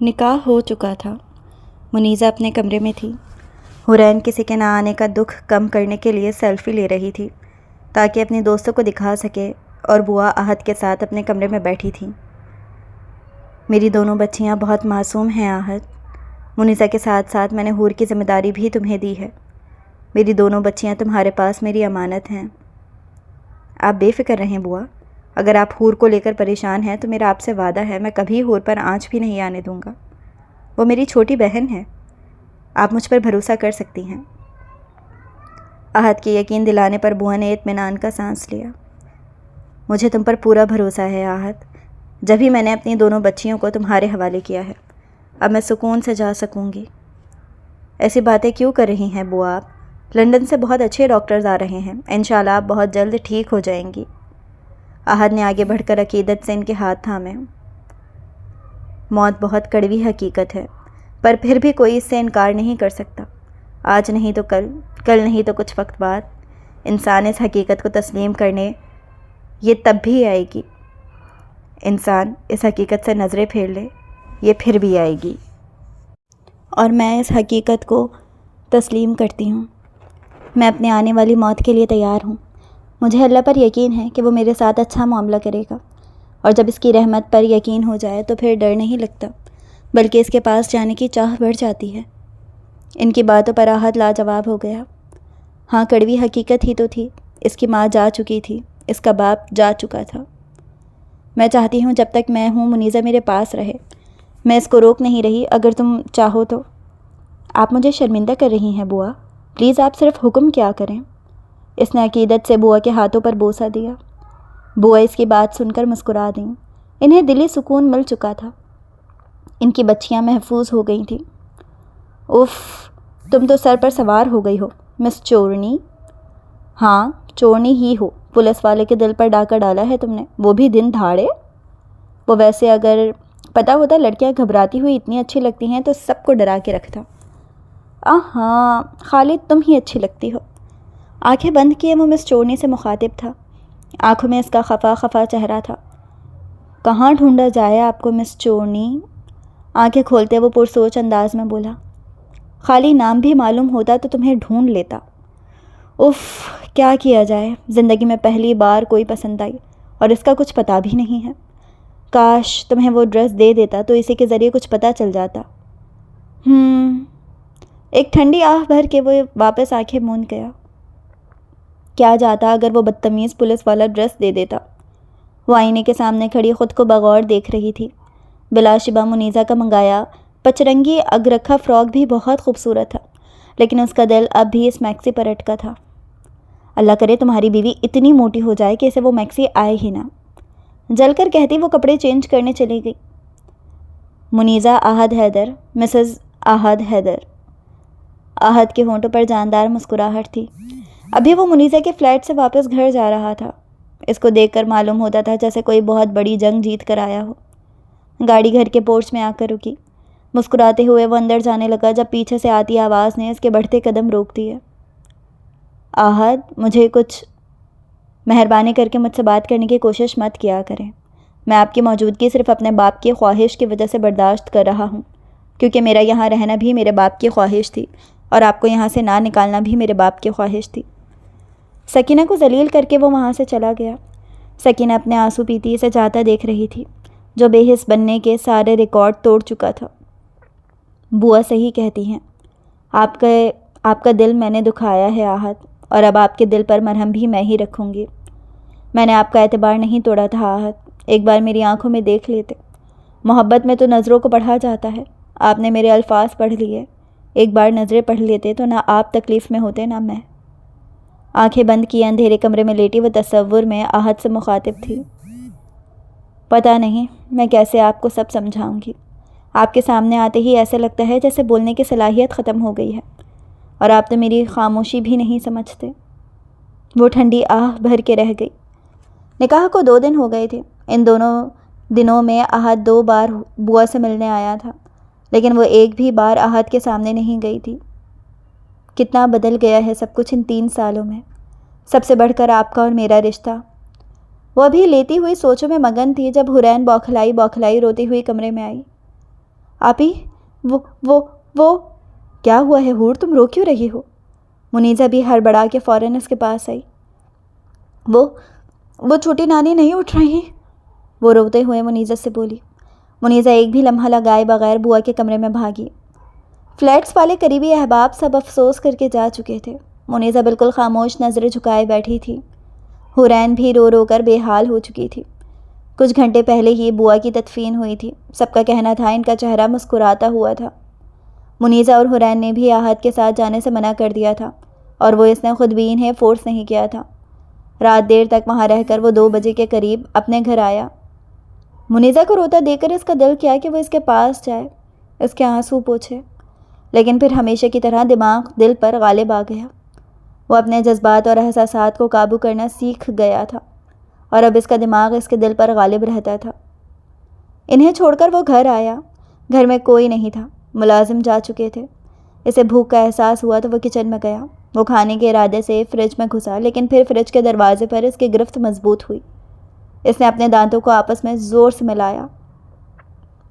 نکاح ہو چکا تھا۔ منیزہ اپنے کمرے میں تھی۔ حورین کسی کے نہ آنے کا دکھ کم کرنے کے لیے سیلفی لے رہی تھی تاکہ اپنی دوستوں کو دکھا سکے، اور بوا احد کے ساتھ اپنے کمرے میں بیٹھی تھیں۔ میری دونوں بچیاں بہت معصوم ہیں احد۔ منیزہ کے ساتھ ساتھ میں نے حور کی ذمہ داری بھی تمہیں دی ہے۔ میری دونوں بچیاں تمہارے پاس میری امانت ہیں۔ آپ بے فکر رہیں بوا۔ اگر آپ حور کو لے کر پریشان ہیں تو میرا آپ سے وعدہ ہے میں کبھی حور پر آنچ بھی نہیں آنے دوں گا۔ وہ میری چھوٹی بہن ہے۔ آپ مجھ پر بھروسہ کر سکتی ہیں۔ احد کے یقین دلانے پر بوا نے اطمینان کا سانس لیا۔ مجھے تم پر پورا بھروسہ ہے احد، جبھی میں نے اپنی دونوں بچیوں کو تمہارے حوالے کیا ہے۔ اب میں سکون سے جا سکوں گی۔ ایسی باتیں کیوں کر رہی ہیں بوا آپ؟ لندن سے بہت اچھے ڈاکٹرز آ رہے ہیں، انشاءاللہ آپ بہت جلد ٹھیک ہو جائیں گی۔ احد نے آگے بڑھ کر عقیدت سے ان کے ہاتھ تھامے۔ موت بہت کڑوی حقیقت ہے، پر پھر بھی کوئی اس سے انکار نہیں کر سکتا۔ آج نہیں تو کل، کل نہیں تو کچھ وقت بعد انسان اس حقیقت کو تسلیم کرنے یہ تب بھی آئے گی۔ انسان اس حقیقت سے نظریں پھیر لے، یہ پھر بھی آئے گی۔ اور میں اس حقیقت کو تسلیم کرتی ہوں۔ میں اپنے آنے والی موت کے لیے تیار ہوں۔ مجھے اللہ پر یقین ہے کہ وہ میرے ساتھ اچھا معاملہ کرے گا، اور جب اس کی رحمت پر یقین ہو جائے تو پھر ڈر نہیں لگتا، بلکہ اس کے پاس جانے کی چاہ بڑھ جاتی ہے۔ ان کی باتوں پر احد لاجواب ہو گیا۔ ہاں، کڑوی حقیقت ہی تو تھی۔ اس کی ماں جا چکی تھی، اس کا باپ جا چکا تھا۔ میں چاہتی ہوں جب تک میں ہوں منیزہ میرے پاس رہے۔ میں اس کو روک نہیں رہی، اگر تم چاہو تو۔ آپ مجھے شرمندہ کر رہی ہیں بوا، پلیز آپ صرف حکم کیا کریں۔ اس نے عقیدت سے بوا کے ہاتھوں پر بوسہ دیا۔ بوا اس کی بات سن کر مسکرا دیں۔ انہیں دلی سکون مل چکا تھا۔ ان کی بچیاں محفوظ ہو گئی تھیں۔ اف، تم تو سر پر سوار ہو گئی ہو مس چورنی۔ ہاں، چورنی ہی ہو۔ پولیس والے کے دل پر ڈاکہ ڈالا ہے تم نے، وہ بھی دن دھاڑے۔ وہ ویسے اگر پتہ ہوتا لڑکیاں گھبراتی ہوئی اتنی اچھی لگتی ہیں تو سب کو ڈرا کے رکھتا۔ ہاں، خالد تم ہی اچھی لگتی ہو۔ آنکھیں بند کیے وہ مس چورنی سے مخاطب تھا۔ آنکھوں میں اس کا خفا خفا چہرہ تھا۔ کہاں ڈھونڈا جائے آپ کو مس چورنی؟ آنکھیں کھولتے وہ پرسوچ انداز میں بولا۔ خالی نام بھی معلوم ہوتا تو تمہیں ڈھونڈ لیتا۔ اف، کیا کیا جائے، زندگی میں پہلی بار کوئی پسند آئی اور اس کا کچھ پتہ بھی نہیں ہے۔ کاش تمہیں وہ ڈریس دے دیتا تو اسی کے ذریعے کچھ پتہ چل جاتا۔ ایک ٹھنڈی آہ بھر کے وہ واپس آنکھیں موند گیا۔ کیا جاتا اگر وہ بدتمیز پولیس والا ڈریس دے دیتا۔ وہ آئینے کے سامنے کھڑی خود کو بغور دیکھ رہی تھی۔ بلا شبہ منیزہ کا منگایا پچرنگی اگرکھا فراک بھی بہت خوبصورت تھا، لیکن اس کا دل اب بھی اس میکسی پر اٹکا تھا۔ اللہ کرے تمہاری بیوی اتنی موٹی ہو جائے کہ اسے وہ میکسی آئے ہی نہ۔ جل کر کہتی وہ کپڑے چینج کرنے چلی گئی۔ منیزہ احد حیدر، مسز احد حیدر۔ احد کے ہونٹوں پر جاندار مسکراہٹ تھی۔ ابھی وہ منیزہ کے فلیٹ سے واپس گھر جا رہا تھا۔ اس کو دیکھ کر معلوم ہوتا تھا جیسے کوئی بہت بڑی جنگ جیت کر آیا ہو۔ گاڑی گھر کے پورچ میں آ کر رکی۔ مسکراتے ہوئے وہ اندر جانے لگا جب پیچھے سے آتی آواز نے اس کے بڑھتے قدم روک دیے۔ احد، مجھے کچھ مہربانی کر کے مجھ سے بات کرنے کی کوشش مت کیا کریں۔ میں آپ کی موجودگی صرف اپنے باپ کی خواہش کی وجہ سے برداشت کر رہا ہوں، کیونکہ میرا یہاں رہنا بھی میرے باپ کی خواہش تھی، اور آپ کو یہاں سے نہ نکالنا بھی میرے باپ کی خواہش تھی۔ سکینہ کو ذلیل کر کے وہ وہاں سے چلا گیا۔ سکینہ اپنے آنسو پیتی اسے جاتا دیکھ رہی تھی، جو بے حس بننے کے سارے ریکارڈ توڑ چکا تھا۔ بوا صحیح کہتی ہیں، آپ کا دل میں نے دکھایا ہے احد، اور اب آپ کے دل پر مرہم بھی میں ہی رکھوں گی۔ میں نے آپ کا اعتبار نہیں توڑا تھا احد، ایک بار میری آنکھوں میں دیکھ لیتے۔ محبت میں تو نظروں کو پڑھا جاتا ہے۔ آپ نے میرے الفاظ پڑھ لیے، ایک بار نظریں پڑھ لیتے تو نہ آپ تکلیف میں ہوتے نہ میں۔ آنکھیں بند کیے اندھیرے کمرے میں لیٹی وہ تصور میں احد سے مخاطب تھی۔ پتہ نہیں میں کیسے آپ کو سب سمجھاؤں گی۔ آپ کے سامنے آتے ہی ایسے لگتا ہے جیسے بولنے کی صلاحیت ختم ہو گئی ہے، اور آپ تو میری خاموشی بھی نہیں سمجھتے۔ وہ ٹھنڈی آہ بھر کے رہ گئی۔ نکاح کو 2 دن ہو گئے تھے۔ ان دونوں دنوں میں احد 2 بار بوا سے ملنے آیا تھا، لیکن وہ ایک بھی بار احد کے سامنے نہیں گئی تھی۔ کتنا بدل گیا ہے سب کچھ ان 3 سالوں میں، سب سے بڑھ کر آپ کا اور میرا رشتہ۔ وہ ابھی لیتی ہوئی سوچوں میں مگن تھی جب حورین بوکھلائی بوکھلائی روتی ہوئی کمرے میں آئی۔ آپی وہ کیا ہوا ہے حور، تم رو کیوں رہی ہو؟ منیزہ بھی ہڑبڑا کے فوراً اس کے پاس آئی۔ وہ چھوٹی نانی نہیں اٹھ رہی، وہ روتے ہوئے منیزہ سے بولی۔ منیزہ ایک بھی لمحہ لگائے بغیر بوا کے کمرے میں بھاگی۔ فلیٹس والے قریبی احباب سب افسوس کر کے جا چکے تھے۔ منیزہ بالکل خاموش نظریں جھکائے بیٹھی تھی۔ حورین بھی رو رو کر بے حال ہو چکی تھی۔ کچھ گھنٹے پہلے ہی بوا کی تدفین ہوئی تھی۔ سب کا کہنا تھا ان کا چہرہ مسکراتا ہوا تھا۔ منیزہ اور حورین نے بھی آحد کے ساتھ جانے سے منع کر دیا تھا، اور وہ اس نے خود بھی انہیں فورس نہیں کیا تھا۔ رات دیر تک وہاں رہ کر وہ 2 بجے کے قریب اپنے گھر آیا۔ منیزہ کو روتا دیکھ کر اس کا دل کیا کہ وہ اس کے پاس جائے، اس کے آنسو پوچھے، لیکن پھر ہمیشہ کی طرح دماغ دل پر غالب آ گیا۔ وہ اپنے جذبات اور احساسات کو قابو کرنا سیکھ گیا تھا، اور اب اس کا دماغ اس کے دل پر غالب رہتا تھا۔ انہیں چھوڑ کر وہ گھر آیا۔ گھر میں کوئی نہیں تھا، ملازم جا چکے تھے۔ اسے بھوک کا احساس ہوا تو وہ کچن میں گیا۔ وہ کھانے کے ارادے سے فریج میں گھسا، لیکن پھر فریج کے دروازے پر اس کی گرفت مضبوط ہوئی۔ اس نے اپنے دانتوں کو آپس میں زور سے ملایا۔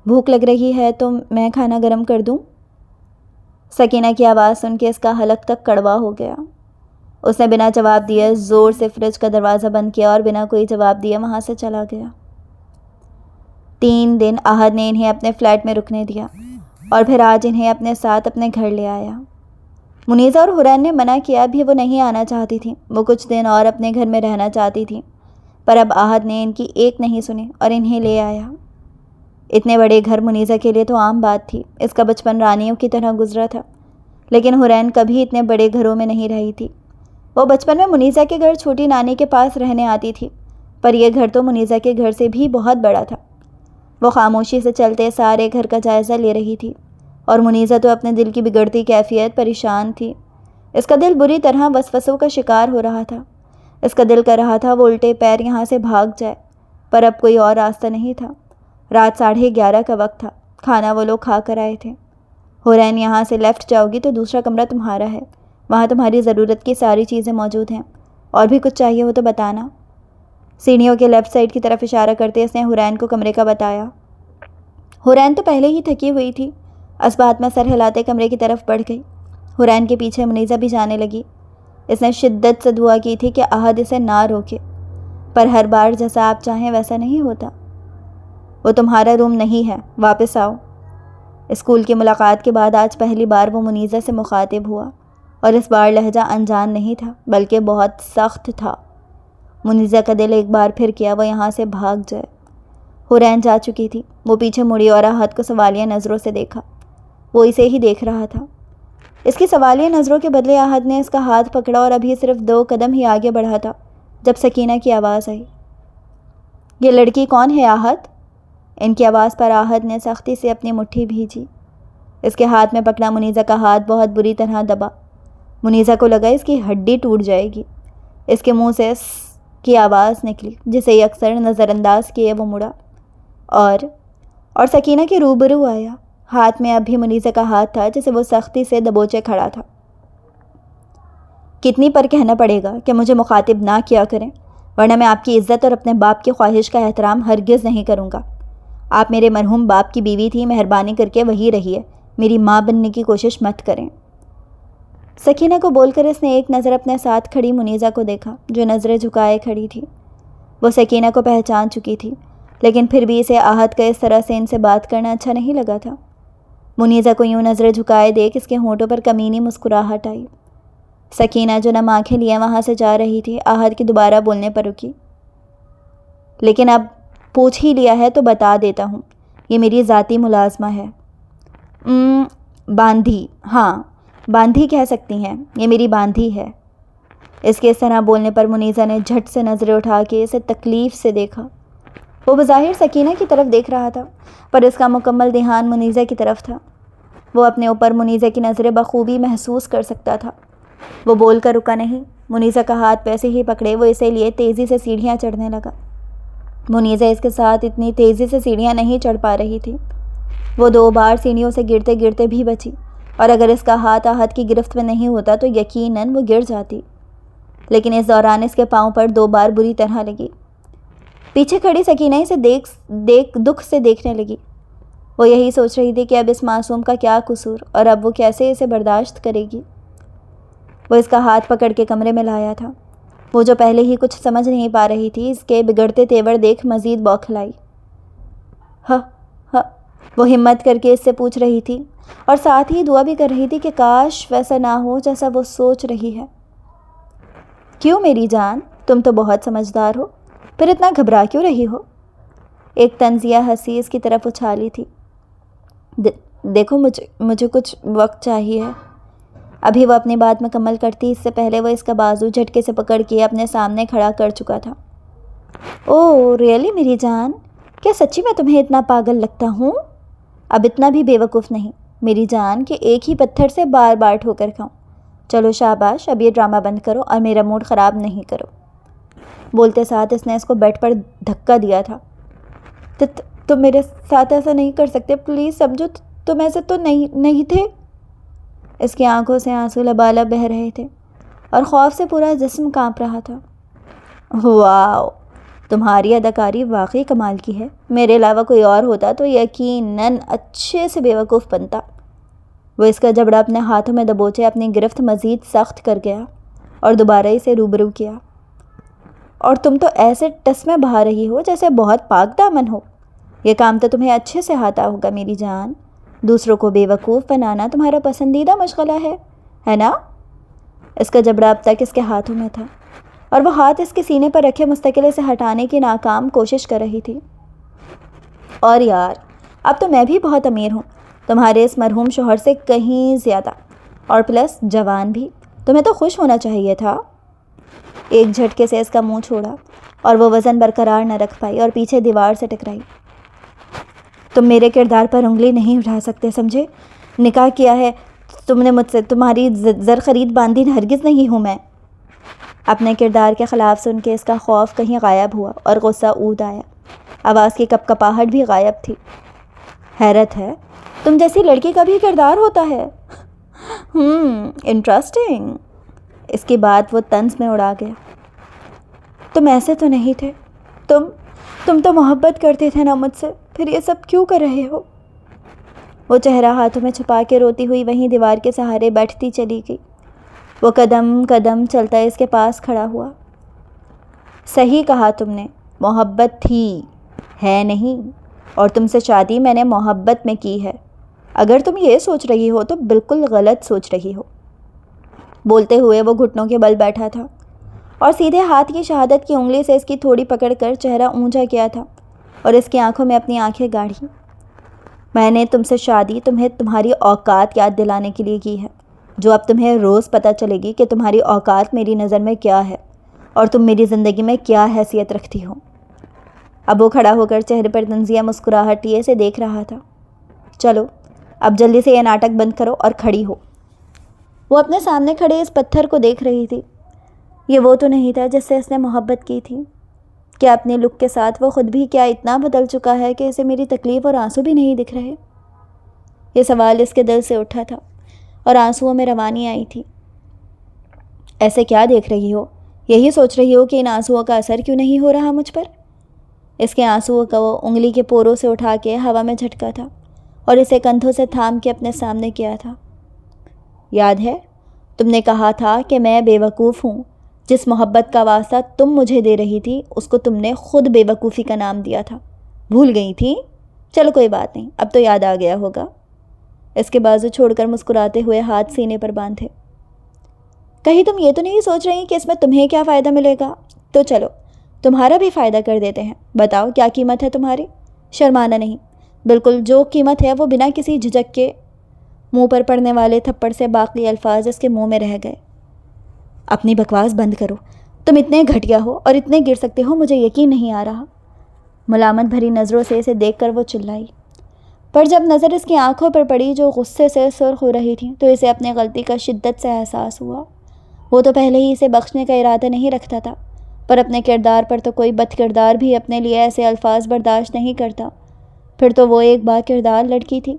بھوک لگ رہی ہے تو میں کھانا گرم کر دوں؟ سکینہ کی آواز سن کے اس کا حلق تک کڑوا ہو گیا۔ اس نے بنا جواب دیے زور سے فریج کا دروازہ بند کیا اور بنا کوئی جواب دیے وہاں سے چلا گیا۔ 3 دن احد نے انہیں اپنے فلیٹ میں رکنے دیا، اور پھر آج انہیں اپنے ساتھ اپنے گھر لے آیا۔ منیزہ اور حورین نے منع کیا بھی وہ نہیں آنا چاہتی تھیں۔ وہ کچھ دن اور اپنے گھر میں رہنا چاہتی تھیں، پر اب احد نے ان کی ایک نہیں سنی اور انہیں لے آیا۔ اتنے بڑے گھر منیزہ کے لیے تو عام بات تھی۔ اس کا بچپن رانیوں کی طرح گزرا تھا، لیکن حورین کبھی اتنے بڑے گھروں میں نہیں رہی تھی۔ وہ بچپن میں منیزہ کے گھر چھوٹی نانی کے پاس رہنے آتی تھی، پر یہ گھر تو منیزہ کے گھر سے بھی بہت بڑا تھا۔ وہ خاموشی سے چلتے سارے گھر کا جائزہ لے رہی تھی، اور منیزہ تو اپنے دل کی بگڑتی کیفیت پریشان تھی۔ اس کا دل بری طرح وسوسوں کا شکار ہو رہا تھا۔ اس کا دل کر رہا تھا وہ الٹے پیر یہاں سے بھاگ جائے، پر اب کوئی اور راستہ نہیں تھا۔ رات 11:30 کا وقت تھا۔ کھانا وہ لوگ کھا کر آئے تھے۔ حورین یہاں سے لیفٹ جاؤ گی تو دوسرا کمرہ تمہارا ہے، وہاں تمہاری ضرورت کی ساری چیزیں موجود ہیں، اور بھی کچھ چاہیے ہو تو بتانا۔ سیڑھیوں کے لیفٹ سائڈ کی طرف اشارہ کرتے اس نے حورین کو کمرے کا بتایا۔ حورین تو پہلے ہی تھکی ہوئی تھی، اسبات میں سر ہلاتے کمرے کی طرف بڑھ گئی۔ حورین کے پیچھے منیزہ بھی جانے لگی۔ اس نے شدت سے دعا کی تھی کہ احد اسے نہ روکے، پر ہر بار جیسا آپ چاہیں ویسا نہیں ہوتا۔ وہ تمہارا روم نہیں ہے، واپس آؤ۔ اسکول کی ملاقات کے بعد آج پہلی بار وہ منیزہ سے مخاطب ہوا، اور اس بار لہجہ انجان نہیں تھا بلکہ بہت سخت تھا۔ منیزہ کا دل ایک بار پھر کیا وہ یہاں سے بھاگ جائے۔ حورین جا چکی تھی۔ وہ پیچھے مڑی اور احد کو سوالیہ نظروں سے دیکھا۔ وہ اسے ہی دیکھ رہا تھا۔ اس کی سوالیہ نظروں کے بدلے احد نے اس کا ہاتھ پکڑا اور ابھی صرف 2 قدم ہی آگے بڑھا تھا جب سکینہ کی آواز آئی۔ یہ لڑکی کون ہے احد؟ ان کی آواز پر احد نے سختی سے اپنی مٹھی بھیجی۔ اس کے ہاتھ میں پکڑا منیزہ کا ہاتھ بہت بری طرح دبا۔ منیزہ کو لگا اس کی ہڈی ٹوٹ جائے گی۔ اس کے منہ سے کی آواز نکلی جسے یہ اکثر نظر انداز کیے وہ مڑا اور سکینہ کے روبرو آیا۔ ہاتھ میں اب بھی منیزہ کا ہاتھ تھا جسے وہ سختی سے دبوچے کھڑا تھا۔ کتنی پر کہنا پڑے گا کہ مجھے مخاطب نہ کیا کریں، ورنہ میں آپ کی عزت اور اپنے باپ کی خواہش کا احترام ہرگز نہیں کروں گا۔ آپ میرے مرحوم باپ کی بیوی تھی، مہربانی کر کے وہی رہیے، میری ماں بننے کی کوشش مت کریں۔ سکینہ کو بول کر اس نے ایک نظر اپنے ساتھ کھڑی منیزہ کو دیکھا جو نظریں جھکائے کھڑی تھی۔ وہ سکینہ کو پہچان چکی تھی، لیکن پھر بھی اسے احد کا اس طرح سے ان سے بات کرنا اچھا نہیں لگا تھا۔ منیزہ کو یوں نظریں جھکائے دیکھ اس کے ہونٹوں پر کمینی مسکراہٹ آئی۔ سکینہ جو نم آنکھیں لیے وہاں سے جا رہی تھی احد کے دوبارہ بولنے پر رکی۔ لیکن اب پوچھ ہی لیا ہے تو بتا دیتا ہوں، یہ میری ذاتی ملازمہ ہے۔ باندھی، ہاں باندھی کہہ سکتی ہیں، یہ میری باندھی ہے۔ اس کے اس طرح بولنے پر منیزہ نے جھٹ سے نظریں اٹھا کے اسے تکلیف سے دیکھا۔ وہ بظاہر سکینہ کی طرف دیکھ رہا تھا، پر اس کا مکمل دھیان منیزہ کی طرف تھا۔ وہ اپنے اوپر منیزہ کی نظریں بخوبی محسوس کر سکتا تھا۔ وہ بول کر رکا نہیں۔ منیزہ کا ہاتھ ویسے ہی پکڑے وہ اسے لیے تیزی سے سیڑھیاں چڑھنے لگا۔ منیزہ اس کے ساتھ اتنی تیزی سے سیڑھیاں نہیں چڑھ پا رہی تھی۔ وہ 2 بار سیڑھیوں سے گرتے گرتے بھی بچی، اور اگر اس کا ہاتھ احد کی گرفت میں نہیں ہوتا تو یقیناً وہ گر جاتی، لیکن اس دوران اس کے پاؤں پر 2 بار بری طرح لگی۔ پیچھے کھڑی سکینہ اسے دکھ سے دیکھنے لگی۔ وہ یہی سوچ رہی تھی کہ اب اس معصوم کا کیا قصور اور اب وہ کیسے اسے برداشت کرے گی۔ وہ اس کا ہاتھ پکڑ کے کمرے میں لایا تھا۔ وہ جو پہلے ہی کچھ سمجھ نہیں پا رہی تھی، اس کے بگڑتے تیور دیکھ مزید بوکھلائی۔ ہاں ہاں، وہ ہمت کر کے اس سے پوچھ رہی تھی اور ساتھ ہی دعا بھی کر رہی تھی کہ کاش ویسا نہ ہو جیسا وہ سوچ رہی ہے۔ کیوں میری جان، تم تو بہت سمجھدار ہو، پھر اتنا گھبرا کیوں رہی ہو؟ ایک طنزیہ ہنسی اس کی طرف اچھالی تھی۔ دیکھو مجھے کچھ وقت چاہیے۔ ابھی وہ اپنی بات مکمل کرتی، اس سے پہلے وہ اس کا بازو جھٹکے سے پکڑ کے اپنے سامنے کھڑا کر چکا تھا۔ اوہ ریئلی میری جان، کیا سچی میں تمہیں اتنا پاگل لگتا ہوں؟ اب اتنا بھی بے وقوف نہیں میری جان کہ ایک ہی پتھر سے بار بار ٹھوکر کھاؤں۔ چلو شاباش، اب یہ ڈرامہ بند کرو اور میرا موڈ خراب نہیں کرو۔ بولتے ساتھ اس نے اس کو بیڈ پر دھکا دیا تھا۔ تم میرے ساتھ ایسا نہیں کر سکتے، پلیز سمجھو، تم ایسے تو نہیں تھے۔ اس کی آنکھوں سے آنسو لبالب بہہ رہے تھے اور خوف سے پورا جسم کانپ رہا تھا۔ واو، تمہاری اداکاری واقعی کمال کی ہے۔ میرے علاوہ کوئی اور ہوتا تو یقیناً اچھے سے بے وقوف بنتا۔ وہ اس کا جبڑا اپنے ہاتھوں میں دبوچے اپنی گرفت مزید سخت کر گیا اور دوبارہ اسے روبرو کیا۔ اور تم تو ایسے ٹس میں بہا رہی ہو جیسے بہت پاک دامن ہو۔ یہ کام تو تمہیں اچھے سے آتا ہوگا میری جان۔ دوسروں کو بے وقوف بنانا تمہارا پسندیدہ مشغلہ ہے نا؟ اس کا جبڑا اب تک اس کے ہاتھوں میں تھا اور وہ ہاتھ اس کے سینے پر رکھے مستقل اسے ہٹانے کی ناکام کوشش کر رہی تھی۔ اور یار، اب تو میں بھی بہت امیر ہوں، تمہارے اس مرحوم شوہر سے کہیں زیادہ، اور پلس جوان بھی۔ تمہیں تو خوش ہونا چاہیے تھا۔ ایک جھٹکے سے اس کا منہ چھوڑا اور وہ وزن برقرار نہ رکھ پائی اور پیچھے دیوار سے ٹکرائی۔ تم میرے کردار پر انگلی نہیں اٹھا سکتے، سمجھے؟ نکاح کیا ہے تم نے مجھ سے، تمہاری زر خرید باندھی ہرگز نہیں ہوں میں۔ اپنے کردار کے خلاف سن کے اس کا خوف کہیں غائب ہوا اور غصہ اود آیا۔ آواز کی کپکپاہٹ بھی غائب تھی۔ حیرت ہے، تم جیسی لڑکی کا بھی کردار ہوتا ہے۔ انٹرسٹنگ۔ اس کی بات وہ طنز میں اڑا گیا۔ تم ایسے تو نہیں تھے، تم تو محبت کرتے تھے نا مجھ سے، پھر یہ سب کیوں کر رہے ہو؟ وہ چہرہ ہاتھوں میں چھپا کے روتی ہوئی وہیں دیوار کے سہارے بیٹھتی چلی گئی۔ وہ قدم قدم چلتا اس کے پاس کھڑا ہوا۔ صحیح کہا تم نے، محبت تھی، ہے نہیں، اور تم سے شادی میں نے محبت میں کی ہے۔ اگر تم یہ سوچ رہی ہو تو بالکل غلط سوچ رہی ہو۔ بولتے ہوئے وہ گھٹنوں کے بل بیٹھا تھا اور سیدھے ہاتھ کی شہادت کی انگلی سے اس کی تھوڑی پکڑ کر چہرہ اونچا کیا تھا اور اس کی آنکھوں میں اپنی آنکھیں گاڑھی۔ میں نے تم سے شادی تمہیں تمہاری اوقات یاد دلانے کے لیے کی ہے، جو اب تمہیں روز پتہ چلے گی کہ تمہاری اوقات میری نظر میں کیا ہے اور تم میری زندگی میں کیا حیثیت رکھتی ہو۔ اب وہ کھڑا ہو کر چہرے پر طنزیہ مسکراہٹ لیے اسے دیکھ رہا تھا۔ چلو اب جلدی سے یہ ناٹک بند کرو اور کھڑی ہو۔ وہ اپنے سامنے کھڑے اس پتھر کو دیکھ رہی تھی۔ یہ وہ تو نہیں تھا جس سے اس نے محبت کی تھی۔ کیا اپنے لک کے ساتھ وہ خود بھی کیا اتنا بدل چکا ہے کہ اسے میری تکلیف اور آنسو بھی نہیں دکھ رہے؟ یہ سوال اس کے دل سے اٹھا تھا اور آنسوؤں میں روانی آئی تھی۔ ایسے کیا دیکھ رہی ہو؟ یہی سوچ رہی ہو کہ ان آنسوؤں کا اثر کیوں نہیں ہو رہا مجھ پر؟ اس کے آنسوؤں کا وہ انگلی کے پوروں سے اٹھا کے ہوا میں جھٹکا تھا اور اسے کندھوں سے تھام کے اپنے سامنے کیا تھا۔ یاد ہے تم نے کہا تھا کہ میں بے وقوف ہوں، جس محبت کا واسطہ تم مجھے دے رہی تھی اس کو تم نے خود بے وقوفی کا نام دیا تھا، بھول گئی تھی؟ چلو کوئی بات نہیں، اب تو یاد آ گیا ہوگا۔ اس کے بازو چھوڑ کر مسکراتے ہوئے ہاتھ سینے پر باندھے۔ کہیں تم یہ تو نہیں سوچ رہی کہ اس میں تمہیں کیا فائدہ ملے گا؟ تو چلو تمہارا بھی فائدہ کر دیتے ہیں۔ بتاؤ کیا قیمت ہے تمہاری؟ شرمانا نہیں، بالکل جو قیمت ہے وہ بنا کسی جھجک کے۔ منہ پر پڑنے والے تھپڑ سے باقی الفاظ اس کے منہ میں رہ گئے۔ اپنی بکواس بند کرو، تم اتنے گھٹیا ہو اور اتنے گر سکتے ہو، مجھے یقین نہیں آ رہا۔ ملامت بھری نظروں سے اسے دیکھ کر وہ چلائی، پر جب نظر اس کی آنکھوں پر پڑی جو غصے سے سرخ ہو رہی تھی تو اسے اپنی غلطی کا شدت سے احساس ہوا۔ وہ تو پہلے ہی اسے بخشنے کا ارادہ نہیں رکھتا تھا، پر اپنے کردار پر تو کوئی بد کردار بھی اپنے لیے ایسے الفاظ برداشت نہیں کرتا، پھر تو وہ ایک با کردار لڑکی تھی۔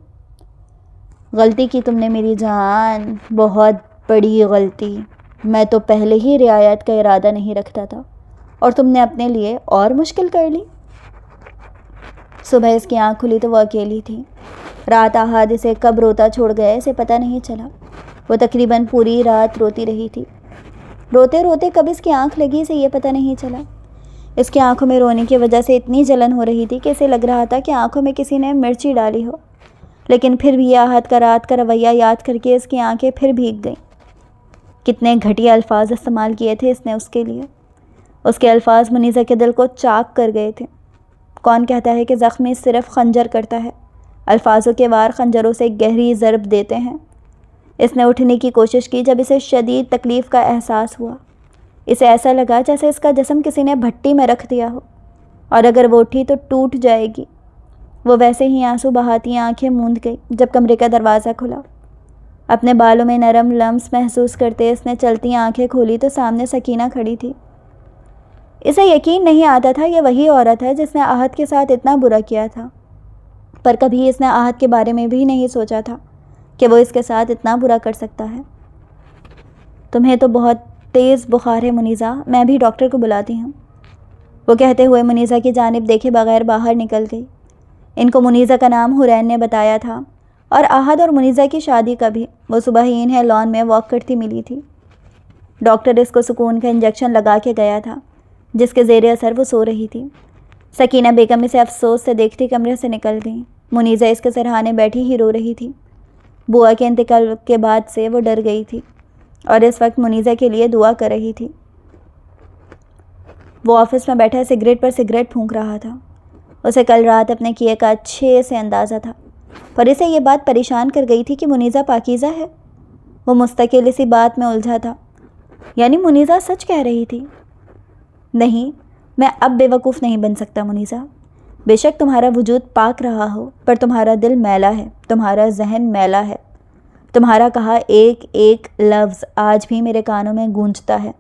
غلطی کی تم نے میری جان، بہت بڑی غلطی۔ میں تو پہلے ہی رعایت کا ارادہ نہیں رکھتا تھا اور تم نے اپنے لیے اور مشکل کر لی۔ صبح اس کی آنکھ کھلی تو وہ اکیلی تھی۔ رات احد اسے کب روتا چھوڑ گیا اسے پتہ نہیں چلا۔ وہ تقریباً پوری رات روتی رہی تھی۔ روتے روتے کب اس کی آنکھ لگی اسے یہ پتہ نہیں چلا۔ اس کی آنکھوں میں رونے کی وجہ سے اتنی جلن ہو رہی تھی کہ اسے لگ رہا تھا کہ آنکھوں میں کسی نے مرچی ڈالی ہو، لیکن پھر بھی احد کا رات کا رویہ یاد کر کے اس کی آنکھیں پھر بھیگ گئیں۔ کتنے گھٹیا الفاظ استعمال کیے تھے اس نے اس کے لیے۔ اس کے الفاظ منیزہ کے دل کو چاک کر گئے تھے۔ کون کہتا ہے کہ زخمی صرف خنجر کرتا ہے؟ الفاظوں کے وار خنجروں سے گہری ضرب دیتے ہیں۔ اس نے اٹھنے کی کوشش کی جب اسے شدید تکلیف کا احساس ہوا۔ اسے ایسا لگا جیسے اس کا جسم کسی نے بھٹی میں رکھ دیا ہو، اور اگر وہ اٹھی تو ٹوٹ جائے گی۔ وہ ویسے ہی آنسو بہاتی آنکھیں موند گئی جب کمرے کا دروازہ کھلا۔ اپنے بالوں میں نرم لمس محسوس کرتے اس نے چلتی آنکھیں کھولی تو سامنے سکینہ کھڑی تھی۔ اسے یقین نہیں آتا تھا یہ وہی عورت ہے جس نے احد کے ساتھ اتنا برا کیا تھا، پر کبھی اس نے احد کے بارے میں بھی نہیں سوچا تھا کہ وہ اس کے ساتھ اتنا برا کر سکتا ہے۔ تمہیں تو بہت تیز بخار ہے منیزہ، میں بھی ڈاکٹر کو بلاتی ہوں، وہ کہتے ہوئے منیزہ کی جانب دیکھے بغیر باہر نکل گئی۔ ان کو منیزہ کا نام حرین نے بتایا تھا، اور احد اور منیزہ کی شادی کا بھی۔ وہ صبح ہی انہیں لان میں واک کرتی ملی تھی۔ ڈاکٹر اس کو سکون کا انجیکشن لگا کے گیا تھا جس کے زیر اثر وہ سو رہی تھی۔ سکینہ بیگم اسے افسوس سے دیکھتی کمرے سے نکل گئی۔ منیزہ اس کے سرہانے بیٹھی ہی رو رہی تھی۔ بوا کے انتقال کے بعد سے وہ ڈر گئی تھی اور اس وقت منیزہ کے لیے دعا کر رہی تھی۔ وہ آفس میں بیٹھا سگریٹ پر سگریٹ پھونک رہا تھا۔ اسے کل رات اپنے کیے کا اچھے سے اندازہ تھا، پر اسے یہ بات پریشان کر گئی تھی کہ منیزہ پاکیزہ ہے۔ وہ مستقل اسی بات میں الجھا تھا، یعنی منیزہ سچ کہہ رہی تھی۔ نہیں، میں اب بے وقوف نہیں بن سکتا منیزہ۔ بے شک تمہارا وجود پاک رہا ہو، پر تمہارا دل میلا ہے، تمہارا ذہن میلا ہے۔ تمہارا کہا ایک ایک لفظ آج بھی میرے کانوں میں گونجتا ہے۔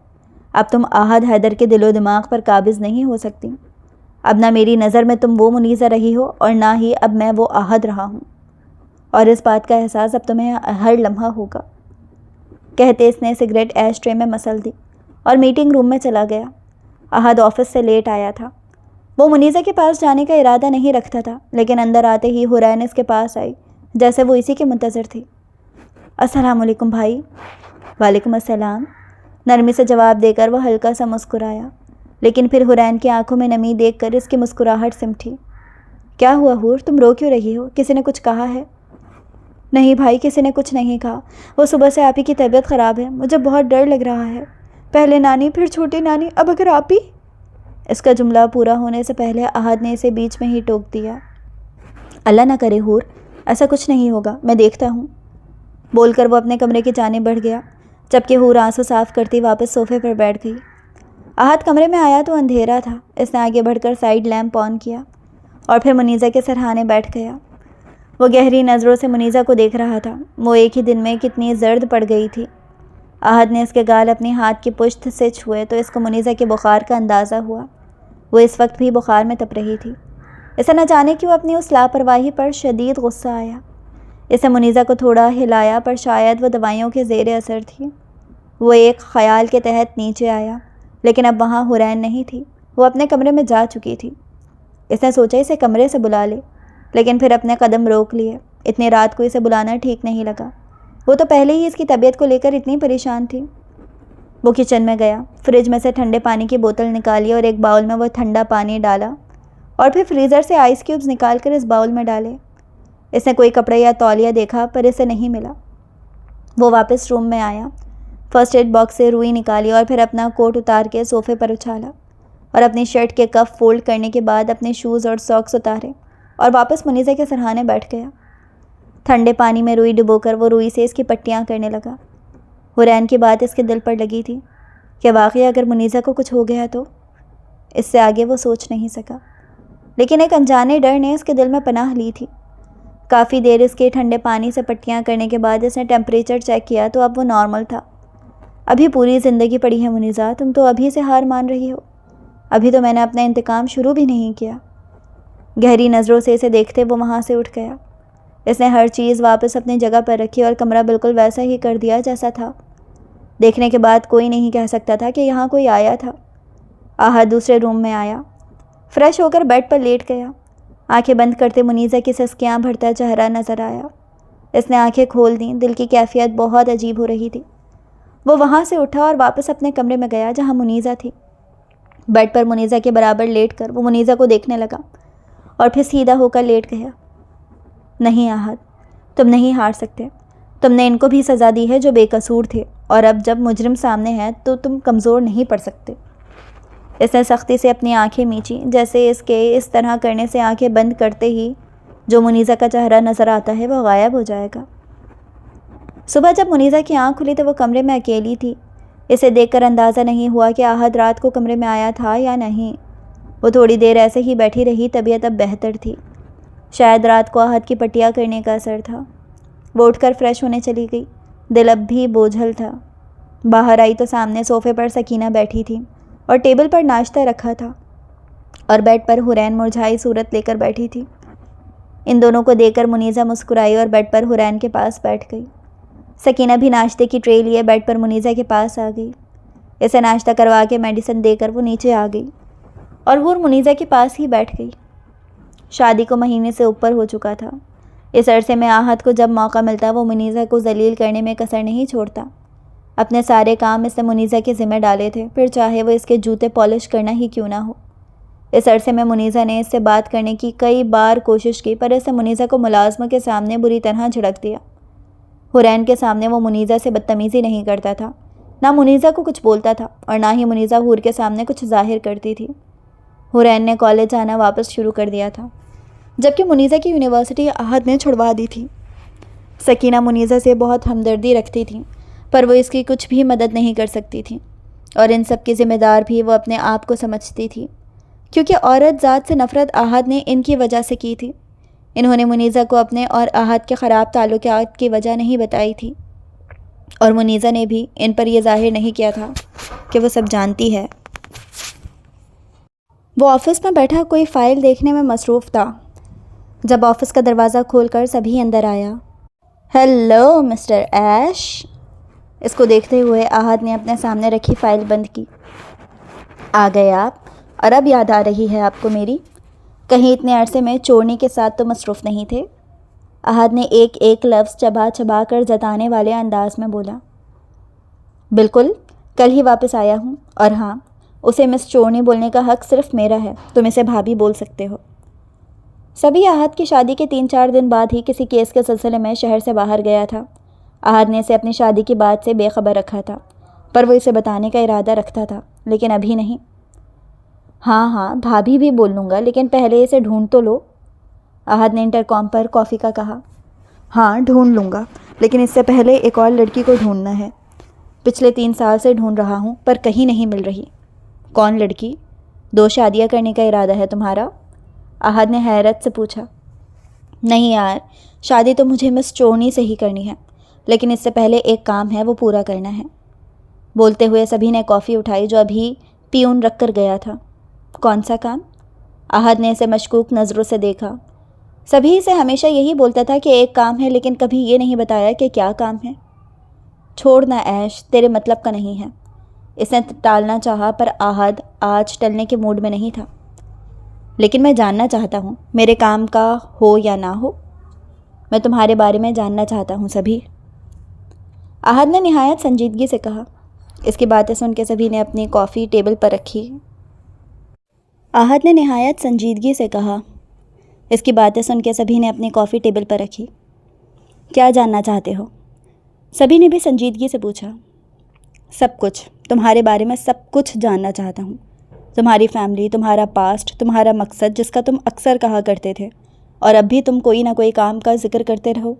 اب تم احد حیدر کے دل و دماغ پر قابض نہیں ہو سکتی۔ اب نہ میری نظر میں تم وہ منیزہ رہی ہو اور نہ ہی اب میں وہ احد رہا ہوں، اور اس بات کا احساس اب تمہیں ہر لمحہ ہوگا۔ کہتے اس نے سگریٹ ایش ٹرے میں مسل دی اور میٹنگ روم میں چلا گیا۔ احد آفس سے لیٹ آیا تھا۔ وہ منیزہ کے پاس جانے کا ارادہ نہیں رکھتا تھا، لیکن اندر آتے ہی حرین اس کے پاس آئی جیسے وہ اسی کے منتظر تھی۔ السلام علیکم بھائی۔ وعلیکم السلام، نرمی سے جواب دے کر وہ ہلکا سا مسکرایا، لیکن پھر حرین کی آنکھوں میں نمی دیکھ کر اس کی مسکراہٹ سمٹھی۔ کیا ہوا حور، تم رو کیوں رہی ہو؟ کسی نے کچھ کہا ہے؟ نہیں بھائی، کسی نے کچھ نہیں کہا۔ وہ صبح سے آپ ہی کی طبیعت خراب ہے، مجھے بہت ڈر لگ رہا ہے۔ پہلے نانی، پھر چھوٹی نانی، اب اگر آپ ہی۔ اس کا جملہ پورا ہونے سے پہلے احد نے اسے بیچ میں ہی ٹوک دیا۔ اللہ نہ کرے حور، ایسا کچھ نہیں ہوگا، میں دیکھتا ہوں، بول کر وہ اپنے کمرے کی جانب بڑھ گیا، جبکہ حور آنسو صاف کرتی واپس صوفے پر بیٹھ گئی۔ احد کمرے میں آیا تو اندھیرا تھا۔ اس نے آگے بڑھ کر سائیڈ لیمپ آن کیا اور پھر منیزہ کے سرہانے بیٹھ گیا۔ وہ گہری نظروں سے منیزہ کو دیکھ رہا تھا۔ وہ ایک ہی دن میں کتنی زرد پڑ گئی تھی۔ احد نے اس کے گال اپنی ہاتھ کی پشت سے چھوئے تو اس کو منیزہ کے بخار کا اندازہ ہوا۔ وہ اس وقت بھی بخار میں تپ رہی تھی۔ اسے نہ جانے کیوں اپنی اس لاپرواہی پر شدید غصہ آیا۔ اسے منیزہ کو تھوڑا ہلایا، پر شاید وہ دوائیوں کے زیر اثر تھی۔ وہ ایک خیال کے تحت نیچے آیا، لیکن اب وہاں حرین نہیں تھی، وہ اپنے کمرے میں جا چکی تھی۔ اس نے سوچا اسے کمرے سے بلا لے، لیکن پھر اپنے قدم روک لیے۔ اتنی رات کو اسے بلانا ٹھیک نہیں لگا۔ وہ تو پہلے ہی اس کی طبیعت کو لے کر اتنی پریشان تھی۔ وہ کچن میں گیا، فریج میں سے ٹھنڈے پانی کی بوتل نکالی اور ایک باؤل میں وہ ٹھنڈا پانی ڈالا، اور پھر فریزر سے آئس کیوبز نکال کر اس باؤل میں ڈالے۔ اس نے کوئی کپڑے یا تولیہ دیکھا، پر اسے نہیں ملا۔ وہ واپس روم میں آیا، فرسٹ ایڈ باکس سے روئی نکالی اور پھر اپنا کوٹ اتار کے صوفے پر اچھالا، اور اپنی شرٹ کے کف فولڈ کرنے کے بعد اپنے شوز اور ساکس اتارے اور واپس منیزہ کے سرہانے بیٹھ گیا۔ ٹھنڈے پانی میں روئی ڈبو کر وہ روئی سے اس کی پٹیاں کرنے لگا۔ حرین کی بات اس کے دل پر لگی تھی کہ واقعی اگر منیزہ کو کچھ ہو گیا تو۔ اس سے آگے وہ سوچ نہیں سکا، لیکن ایک انجانے ڈر نے اس کے دل میں پناہ لی تھی۔ کافی دیر اس کے ٹھنڈے پانی سے پٹیاں کرنے کے بعد اس نے ٹیمپریچر چیک کیا تو اب وہ نارمل تھا۔ ابھی پوری زندگی پڑی ہے منیزہ، تم تو ابھی سے ہار مان رہی ہو۔ ابھی تو میں نے اپنا انتقام شروع بھی نہیں کیا۔ گہری نظروں سے اسے دیکھتے وہ وہاں سے اٹھ گیا۔ اس نے ہر چیز واپس اپنی جگہ پر رکھی اور کمرہ بالکل ویسا ہی کر دیا جیسا تھا۔ دیکھنے کے بعد کوئی نہیں کہہ سکتا تھا کہ یہاں کوئی آیا تھا۔ احد دوسرے روم میں آیا، فریش ہو کر بیڈ پر لیٹ گیا۔ آنکھیں بند کرتے منیزہ کی سسکیاں بھرتا چہرہ نظر آیا۔ اس نے آنکھیں کھول دیں، دل کی کیفیت بہت عجیب ہو رہی تھی۔ وہ وہاں سے اٹھا اور واپس اپنے کمرے میں گیا جہاں منیزہ تھی۔ بیڈ پر منیزہ کے برابر لیٹ کر وہ منیزہ کو دیکھنے لگا اور پھر سیدھا ہو کر لیٹ گیا۔ نہیں احد، تم نہیں ہار سکتے۔ تم نے ان کو بھی سزا دی ہے جو بے قصور تھے، اور اب جب مجرم سامنے ہے تو تم کمزور نہیں پڑ سکتے۔ اس نے سختی سے اپنی آنکھیں میچیں، جیسے اس کے اس طرح کرنے سے آنکھیں بند کرتے ہی جو منیزہ کا چہرہ نظر آتا ہے وہ غائب ہو جائے گا۔ صبح جب منیزہ کی آنکھ کھلی تو وہ کمرے میں اکیلی تھی۔ اسے دیکھ کر اندازہ نہیں ہوا کہ احد رات کو کمرے میں آیا تھا یا نہیں۔ وہ تھوڑی دیر ایسے ہی بیٹھی رہی، طبیعت اب بہتر تھی۔ شاید رات کو احد کی پٹیاں کرنے کا اثر تھا۔ وہ اٹھ کر فریش ہونے چلی گئی۔ دل اب بھی بوجھل تھا۔ باہر آئی تو سامنے صوفے پر سکینہ بیٹھی تھی اور ٹیبل پر ناشتہ رکھا تھا، اور بیڈ پر حورین مرجھائی صورت لے کر بیٹھی تھی۔ ان دونوں کو دیکھ کر منیزہ مسکرائی اور بیڈ پر حورین کے پاس بیٹھ گئی۔ سکینہ بھی ناشتے کی ٹرے لیے بیڈ پر منیزہ کے پاس آ گئی۔ اسے ناشتہ کروا کے میڈیسن دے کر وہ نیچے آ گئی اور حور منیزہ کے پاس ہی بیٹھ گئی۔ شادی کو مہینے سے اوپر ہو چکا تھا۔ اس عرصے میں احد کو جب موقع ملتا وہ منیزہ کو ذلیل کرنے میں کسر نہیں چھوڑتا۔ اپنے سارے کام اس نے منیزہ کے ذمہ ڈالے تھے، پھر چاہے وہ اس کے جوتے پالش کرنا ہی کیوں نہ ہو۔ اس عرصے میں منیزہ نے اس سے بات کرنے کی کئی بار کوشش کی، پر اس نے منیزہ کو ملازموں کے سامنے بری طرح جھڑک دیا۔ حورین کے سامنے وہ منیزہ سے بدتمیزی نہیں کرتا تھا، نہ منیزہ کو کچھ بولتا تھا، اور نہ ہی منیزہ حور کے سامنے کچھ ظاہر کرتی تھی۔ حورین نے کالج جانا واپس شروع کر دیا تھا، جبکہ منیزہ کی یونیورسٹی احد نے چھڑوا دی تھی۔ سکینہ منیزہ سے بہت ہمدردی رکھتی تھی، پر وہ اس کی کچھ بھی مدد نہیں کر سکتی تھی، اور ان سب کی ذمہ دار بھی وہ اپنے آپ کو سمجھتی تھی، کیونکہ عورت ذات سے نفرت احد نے ان کی وجہ سے کی تھی۔ انہوں نے منیزہ کو اپنے اور احد کے خراب تعلقات کی وجہ نہیں بتائی تھی، اور منیزہ نے بھی ان پر یہ ظاہر نہیں کیا تھا کہ وہ سب جانتی ہے۔ وہ آفس میں بیٹھا کوئی فائل دیکھنے میں مصروف تھا جب آفس کا دروازہ کھول کر سبھی اندر آیا۔ ہیلو مسٹر ایش۔ اس کو دیکھتے ہوئے احد نے اپنے سامنے رکھی فائل بند کی۔ آ گئے آپ، اور اب یاد آ رہی ہے آپ کو میری؟ کہیں اتنے عرصے میں چورنی کے ساتھ تو مصروف نہیں تھے؟ احد نے ایک ایک لفظ چبا چبا کر جتانے والے انداز میں بولا۔ بالکل، کل ہی واپس آیا ہوں، اور ہاں، اسے مس چورنی بولنے کا حق صرف میرا ہے، تم اسے بھابھی بول سکتے ہو۔ سبھی احد کی شادی کے 3-4 دن بعد ہی کسی کیس کے سلسلے میں شہر سے باہر گیا تھا۔ احد نے اسے اپنی شادی کی بات سے بے خبر رکھا تھا، پر وہ اسے بتانے کا ارادہ رکھتا تھا، لیکن ابھی نہیں۔ ہاں بھابھی بھی بول لوں گا، لیکن پہلے اسے ڈھونڈ تو لو، احد نے انٹر کام پر کافی کا کہا۔ ہاں ڈھونڈ لوں گا، لیکن اس سے پہلے ایک اور لڑکی کو ڈھونڈنا ہے۔ پچھلے 3 سال سے ڈھونڈ رہا ہوں، پر کہیں نہیں مل رہی۔ کون لڑکی؟ 2 شادیاں کرنے کا ارادہ ہے تمہارا؟ احد نے حیرت سے پوچھا۔ نہیں یار، شادی تو مجھے مس چورنی سے ہی کرنی ہے، لیکن اس سے پہلے ایک کام ہے، وہ پورا کرنا ہے۔ بولتے ہوئے سبھی نے کافی اٹھائی جو ابھی پیون رکھ کر گیا تھا۔ کون سا کام؟ احد نے اسے مشکوک نظروں سے دیکھا۔ سبھی سے ہمیشہ یہی بولتا تھا کہ ایک کام ہے، لیکن کبھی یہ نہیں بتایا کہ کیا کام ہے۔ چھوڑنا ایش، تیرے مطلب کا نہیں ہے۔ اس نے ٹالنا چاہا، پر احد آج ٹلنے کے موڈ میں نہیں تھا۔ لیکن میں جاننا چاہتا ہوں، میرے کام کا ہو یا نہ ہو، میں تمہارے بارے میں جاننا چاہتا ہوں سبھی۔ احد نے نہایت سنجیدگی سے کہا۔ اس کی باتیں سن کے سبھی نے اپنی کافی ٹیبل پر رکھی۔ احد نے نہایت سنجیدگی سے کہا۔ اس کی باتیں سن کے سبھی نے اپنی کافی ٹیبل پر رکھی۔ کیا جاننا چاہتے ہو؟ سبھی نے بھی سنجیدگی سے پوچھا۔ سب کچھ، تمہارے بارے میں سب کچھ جاننا چاہتا ہوں۔ تمہاری فیملی، تمہارا پاسٹ، تمہارا مقصد جس کا تم اکثر کہا کرتے تھے، اور اب بھی تم کوئی نہ کوئی کام کا ذکر کرتے رہو۔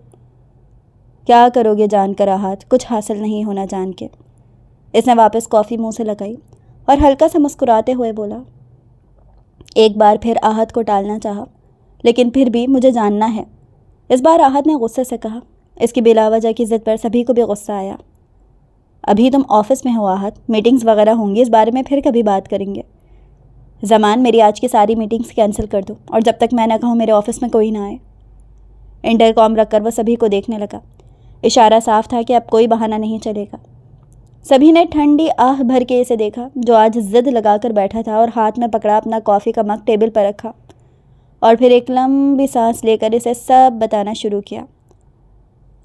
کیا کرو گے جان کر احد؟ کچھ حاصل نہیں ہونا جان کے۔ اس نے واپس کافی منہ سے لگائی اور ہلکا سا مسکراتے ہوئے بولا۔ ایک بار پھر احد کو ٹالنا چاہا، لیکن پھر بھی مجھے جاننا ہے۔ اس بار احد نے غصے سے کہا۔ اس کی بلا وجہ کی ضد پر سبھی کو بھی غصہ آیا۔ ابھی تم آفس میں ہو احد، میٹنگز وغیرہ ہوں گی، اس بارے میں پھر کبھی بات کریں گے۔ زمان، میری آج کی ساری میٹنگز کینسل کر دو، اور جب تک میں نہ کہوں میرے آفس میں کوئی نہ آئے۔ انٹر کام رکھ کر وہ سبھی کو دیکھنے لگا۔ اشارہ صاف تھا کہ اب کوئی بہانہ نہیں چلے گا۔ سبھی نے ٹھنڈی آہ بھر کے اسے دیکھا، جو آج ضد لگا کر بیٹھا تھا اور ہاتھ میں پکڑا اپنا کافی کا مگ ٹیبل پر رکھا۔ اور پھر ایک لمبی سانس لے کر اسے سب بتانا شروع کیا۔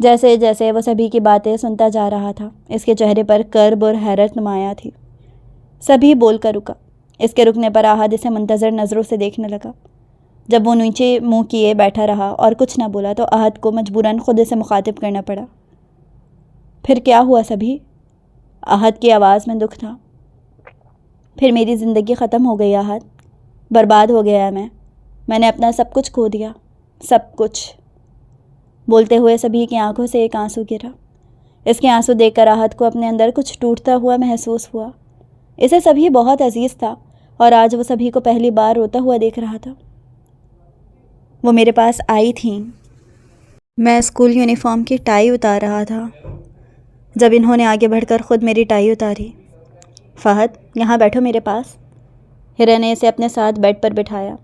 جیسے جیسے وہ سبھی کی باتیں سنتا جا رہا تھا، اس کے چہرے پر کرب اور حیرت نمایاں تھی۔ سبھی بول کر رکا۔ اس کے رکنے پر احد اسے منتظر نظروں سے دیکھنے لگا۔ جب وہ نیچے منہ کیے بیٹھا رہا اور کچھ نہ بولا تو احد کو مجبوراً خود اسے مخاطب کرنا پڑا۔ پھر کیا ہوا سبھی؟ احد کی آواز میں دکھ تھا۔ پھر میری زندگی ختم ہو گئی احد، برباد ہو گیا میں نے اپنا سب کچھ کھو دیا، سب کچھ۔ بولتے ہوئے سبھی کی آنکھوں سے ایک آنسو گرا۔ اس کے آنسو دیکھ کر احد کو اپنے اندر کچھ ٹوٹتا ہوا محسوس ہوا۔ اسے سبھی بہت عزیز تھا اور آج وہ سبھی کو پہلی بار روتا ہوا دیکھ رہا تھا۔ وہ میرے پاس آئی تھیں۔ میں اسکول یونیفارم کی ٹائی اتار رہا تھا جب انہوں نے آگے بڑھ کر خود میری ٹائی اتاری۔ فہد، یہاں بیٹھو میرے پاس۔ ہیرا نے اسے اپنے ساتھ بیڈ پر بٹھایا۔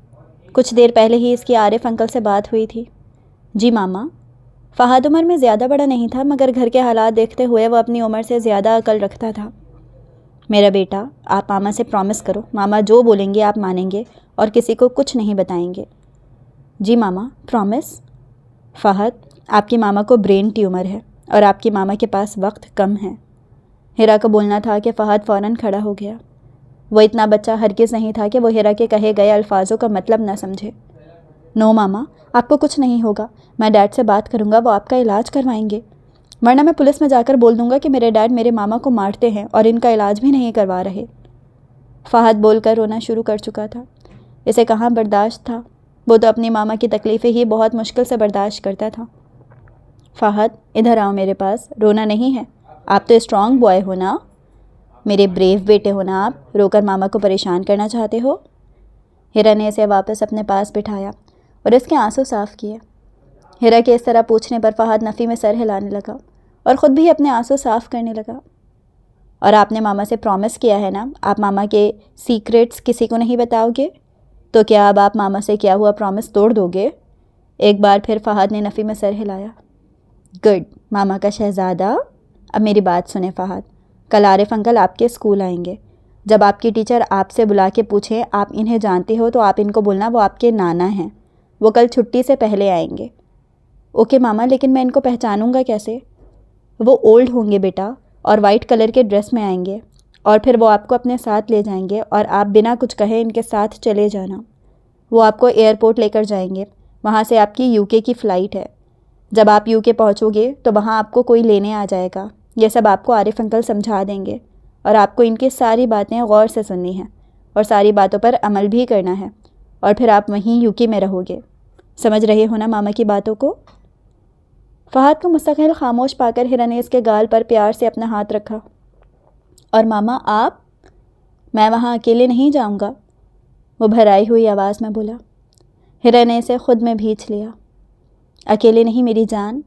کچھ دیر پہلے ہی اس کی عارف انکل سے بات ہوئی تھی۔ جی ماما۔ فہد عمر میں زیادہ بڑا نہیں تھا، مگر گھر کے حالات دیکھتے ہوئے وہ اپنی عمر سے زیادہ عقل رکھتا تھا۔ میرا بیٹا، آپ ماما سے پرومس کرو، ماما جو بولیں گے آپ مانیں گے اور کسی کو کچھ نہیں بتائیں گے۔ جی ماما، پرومس۔ فہد، آپ کی ماما کو برین ٹیومر ہے اور آپ کی ماما کے پاس وقت کم ہے۔ ہیرا کو بولنا تھا کہ فہد فوراً کھڑا ہو گیا۔ وہ اتنا بچہ ہرگز نہیں تھا کہ وہ ہیرا کے کہے گئے الفاظوں کا مطلب نہ سمجھے۔ نو ماما، آپ کو کچھ نہیں ہوگا، میں ڈیڈ سے بات کروں گا، وہ آپ کا علاج کروائیں گے، ورنہ میں پولیس میں جا کر بول دوں گا کہ میرے ڈیڈ میرے ماما کو مارتے ہیں اور ان کا علاج بھی نہیں کروا رہے۔ فہد بول کر رونا شروع کر چکا تھا۔ اسے کہاں برداشت تھا، وہ تو اپنی ماما کی تکلیفیں ہی بہت مشکل سے برداشت کرتا تھا۔ فہد، ادھر آؤ میرے پاس، رونا نہیں ہے، آپ تو اسٹرانگ بوائے ہو نا، میرے بریو بیٹے ہو نا، آپ رو کر ماما کو پریشان کرنا چاہتے ہو؟ ہیرا نے اسے واپس اپنے پاس بٹھایا اور اس کے آنسو صاف کیے۔ ہیرا کے اس طرح پوچھنے پر فہد نفی میں سر ہلانے لگا اور خود بھی اپنے آنسو صاف کرنے لگا۔ اور آپ نے ماما سے پرومس کیا ہے نا، آپ ماما کے سیکریٹس کسی کو نہیں بتاؤ گے، تو کیا اب آپ ماما سے کیا ہوا پرومس توڑ دو گے؟ ایک بار پھر فہد نے نفی میں سر ہلایا۔ گڈ، ماما کا شہزادہ۔ اب میری بات سنیں فہد، کل عارف انکل آپ کے اسکول آئیں گے۔ جب آپ کی ٹیچر آپ سے بلا کے پوچھیں آپ انہیں جانتے ہو تو آپ ان کو بولنا وہ آپ کے نانا ہیں، وہ کل چھٹی سے پہلے آئیں گے۔ اوکے ماما، لیکن میں ان کو پہچانوں گا کیسے؟ وہ اولڈ ہوں گے بیٹا اور وائٹ کلر کے ڈریس میں آئیں گے، اور پھر وہ آپ کو اپنے ساتھ لے جائیں گے اور آپ بنا کچھ کہے ان کے ساتھ چلے جانا۔ وہ آپ کو ایئرپورٹ لے کر جائیں گے، وہاں سے آپ کی یو کے کی فلائٹ ہے۔ جب آپ یو کے پہنچو گے تو وہاں آپ کو کوئی لینے آ جائے گا، یہ سب آپ کو عارف انکل سمجھا دیں گے اور آپ کو ان کی ساری باتیں غور سے سننی ہیں اور ساری باتوں پر عمل بھی کرنا ہے، اور پھر آپ وہیں یو کے میں رہو گے۔ سمجھ رہے ہو نا ماما کی باتوں کو؟ فہد کو مستقل خاموش پا کر ہیرا نے اس کے گال پر پیار سے اپنا ہاتھ رکھا۔ اور ماما آپ؟ میں وہاں اکیلے نہیں جاؤں گا، وہ بھرائی ہوئی آواز میں بولا۔ ہیرا نے اسے خود میں بھینچ لیا۔ اکیلے نہیں میری جان،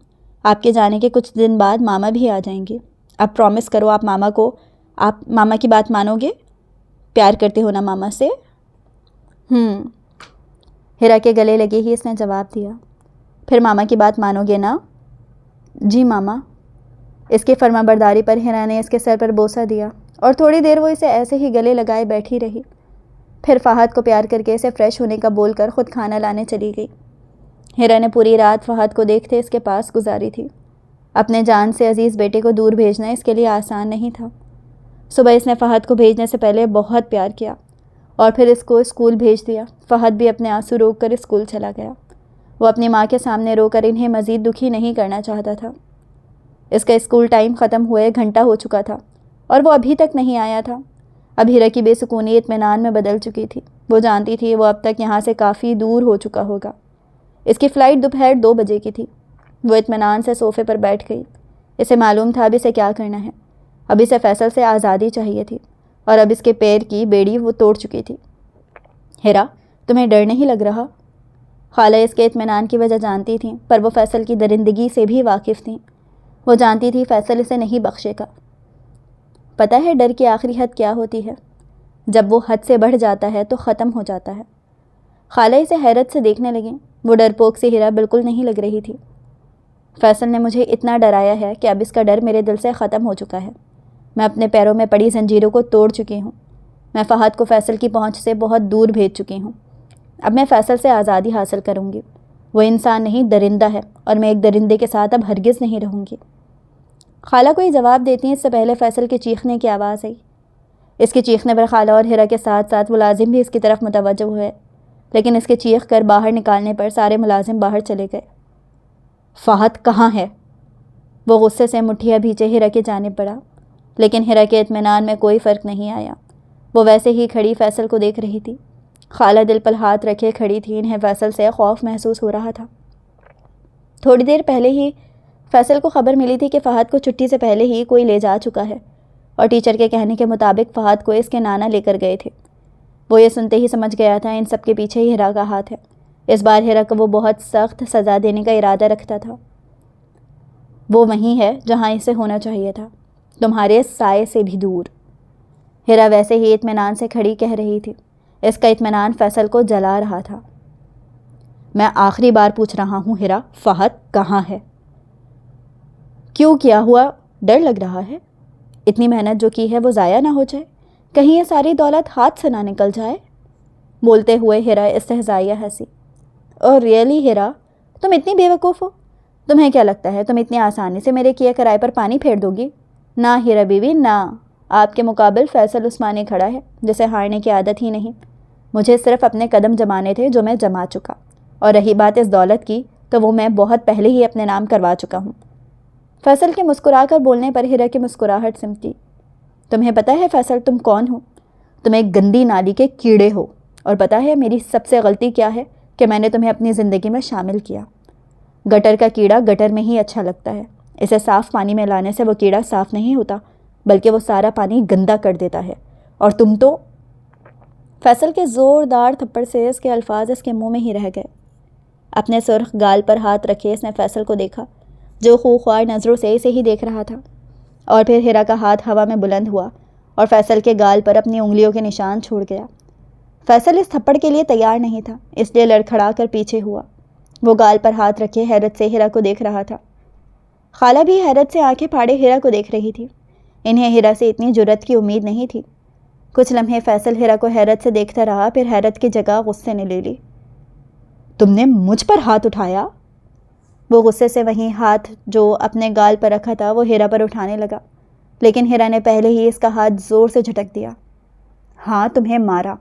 آپ کے جانے کے کچھ دن بعد ماما بھی آ جائیں گی۔ اب پرومس کرو آپ ماما کی بات مانو گے؟ پیار کرتے ہو نا ماما سے؟ ہیرا کے گلے لگے ہی اس نے جواب دیا۔ پھر ماما کی بات مانو گے نا؟ جی ماما۔ اس کی فرما برداری پر ہیرا نے اس کے سر پر بوسہ دیا اور تھوڑی دیر وہ اسے ایسے ہی گلے لگائے بیٹھی رہی۔ پھر فہد کو پیار کر کے اسے فریش ہونے کا بول کر خود کھانا لانے چلی گئی۔ ہیرا نے پوری رات فہد کو دیکھتے اس کے پاس گزاری تھی۔ اپنے جان سے عزیز بیٹے کو دور بھیجنا اس کے لیے آسان نہیں تھا۔ صبح اس نے فہد کو بھیجنے سے پہلے بہت پیار کیا اور پھر اس کو اسکول بھیج دیا۔ فہد بھی اپنے آنسو روک کر اسکول چلا گیا۔ وہ اپنی ماں کے سامنے رو کر انہیں مزید دکھی نہیں کرنا چاہتا تھا۔ اس کا اسکول ٹائم ختم ہوئے گھنٹہ ہو چکا تھا اور وہ ابھی تک نہیں آیا تھا۔ اب ہیرا کی بے سکونی اطمینان میں بدل چکی تھی۔ وہ جانتی تھی وہ اب تک یہاں سے کافی دور ہو چکا ہوگا۔ اس کی فلائٹ دوپہر 2 بجے کی تھی۔ وہ اطمینان سے صوفے پر بیٹھ گئی۔ اسے معلوم تھا اب اسے کیا کرنا ہے۔ اب اسے فیصل سے آزادی چاہیے تھی اور اب اس کے پیر کی بیڑی وہ توڑ چکی تھی۔ ہیرا، تمہیں ڈر نہیں لگ رہا؟ خالہ اس کے اطمینان کی وجہ جانتی تھیں، پر وہ فیصل کی درندگی سے بھی واقف تھیں۔ وہ جانتی تھی فیصل اسے نہیں بخشے گا۔ پتہ ہے ڈر کی آخری حد کیا ہوتی ہے؟ جب وہ حد سے بڑھ جاتا ہے تو ختم ہو جاتا ہے۔ خالہ اسے حیرت سے دیکھنے لگیں۔ وہ ڈرپوک سے ہیرا بالکل نہیں لگ رہی تھی۔ فیصل نے مجھے اتنا ڈرایا ہے کہ اب اس کا ڈر میرے دل سے ختم ہو چکا ہے۔ میں اپنے پیروں میں پڑی زنجیروں کو توڑ چکی ہوں۔ میں فہد کو فیصل کی پہنچ سے بہت دور بھیج چکی ہوں۔ اب میں فیصل سے آزادی حاصل کروں گی۔ وہ انسان نہیں، درندہ ہے، اور میں ایک درندے کے ساتھ اب ہرگز نہیں رہوں گی۔ خالہ کوئی جواب دیتی ہیں اس سے پہلے فیصل کے چیخنے کی آواز آئی۔ اس کے چیخنے پر خالہ اور ہیرا کے ساتھ ساتھ ملازم بھی اس کی طرف متوجہ ہوئے، لیکن اس کے چیخ کر باہر نکالنے پر سارے ملازم باہر چلے گئے۔ فہد کہاں ہے؟ وہ غصے سے مٹھیاں بھیچے ہیرا کی جانب بڑھا، لیکن ہیرا کے اطمینان میں کوئی فرق نہیں آیا۔ وہ ویسے ہی کھڑی فیصل کو دیکھ رہی تھی۔ خالہ دل پر ہاتھ رکھے کھڑی تھی، انہیں فیصل سے خوف محسوس ہو رہا تھا۔ تھوڑی دیر پہلے ہی فیصل کو خبر ملی تھی کہ فہد کو چھٹی سے پہلے ہی کوئی لے جا چکا ہے، اور ٹیچر کے کہنے کے مطابق فہد کو اس کے نانا لے کر گئے تھے۔ وہ یہ سنتے ہی سمجھ گیا تھا ان سب کے پیچھے ہی ہیرا کا ہاتھ ہے۔ اس بار ہیرا کو وہ بہت سخت سزا دینے کا ارادہ رکھتا تھا۔ وہ وہیں ہے جہاں اسے ہونا چاہیے تھا، تمہارے سائے سے بھی دور۔ ہیرا ویسے ہی اطمینان سے کھڑی کہہ رہی تھی۔ اس کا اطمینان فیصل کو جلا رہا تھا۔ میں آخری بار پوچھ رہا ہوں ہیرا، فہد کہاں ہے؟ کیوں، کیا ہوا؟ ڈر لگ رہا ہے؟ اتنی محنت جو کی ہے وہ ضائع نہ ہو جائے؟ کہیں یہ ساری دولت ہاتھ سے نہ نکل جائے؟ بولتے ہوئے ہیرا استہزائیہ ہنسی۔ اور ریئلی ہیرا، تم اتنی بے وقوف ہو؟ تمہیں کیا لگتا ہے تم اتنی آسانی سے میرے کیے کرائے پر پانی پھیر دو گی؟ نہ ہیرا بیوی، نہ۔ آپ کے مقابل فیصل عثمانی کھڑا ہے جسے ہارنے کی عادت ہی نہیں۔ مجھے صرف اپنے قدم جمانے تھے جو میں جما چکا، اور رہی بات اس دولت کی تو وہ میں بہت پہلے ہی اپنے نام کروا چکا ہوں۔ فیصل کے مسکرا کر بولنے پر ہیرا کی مسکراہٹ سمٹی۔ تمہیں پتہ ہے فیصل تم کون ہو؟ تم ایک گندی نالی کے کیڑے ہو، اور پتہ ہے میری سب سے غلطی کیا ہے؟ کہ میں نے تمہیں اپنی زندگی میں شامل کیا۔ گٹر کا کیڑا گٹر میں ہی اچھا لگتا ہے، اسے صاف پانی میں لانے سے وہ کیڑا صاف نہیں ہوتا، بلکہ وہ سارا پانی گندا کر دیتا ہے، اور تم تو… فیصل کے زوردار تھپڑ سے اس کے الفاظ اس کے منہ میں ہی رہ گئے۔ اپنے سرخ گال پر ہاتھ رکھے اس نے فیصل کو دیکھا، جو خوخوار نظروں سے اسے ہی دیکھ رہا تھا، اور پھر ہیرا کا ہاتھ ہوا میں بلند ہوا اور فیصل کے گال پر اپنی انگلیوں کے نشان چھوڑ گیا۔ فیصل اس تھپڑ کے لیے تیار نہیں تھا، اس لیے لڑکھڑا کر پیچھے ہوا۔ وہ گال پر ہاتھ رکھے حیرت سے ہیرا کو دیکھ رہا تھا۔ خالہ بھی حیرت سے آنکھیں پھاڑے ہیرا کو دیکھ رہی تھی۔ انہیں ہیرا سے اتنی جرأت کی امید نہیں تھی۔ کچھ لمحے فیصل ہیرا کو حیرت سے دیکھتا رہا، پھر حیرت کی جگہ غصے نے لے لی۔ تم نے مجھ پر ہاتھ اٹھایا؟ وہ غصے سے وہیں ہاتھ جو اپنے گال پر رکھا تھا وہ ہیرا پر اٹھانے لگا، لیکن ہیرا نے پہلے ہی اس کا ہاتھ زور سے جھٹک دیا۔ ہاں، تمہیں مارا،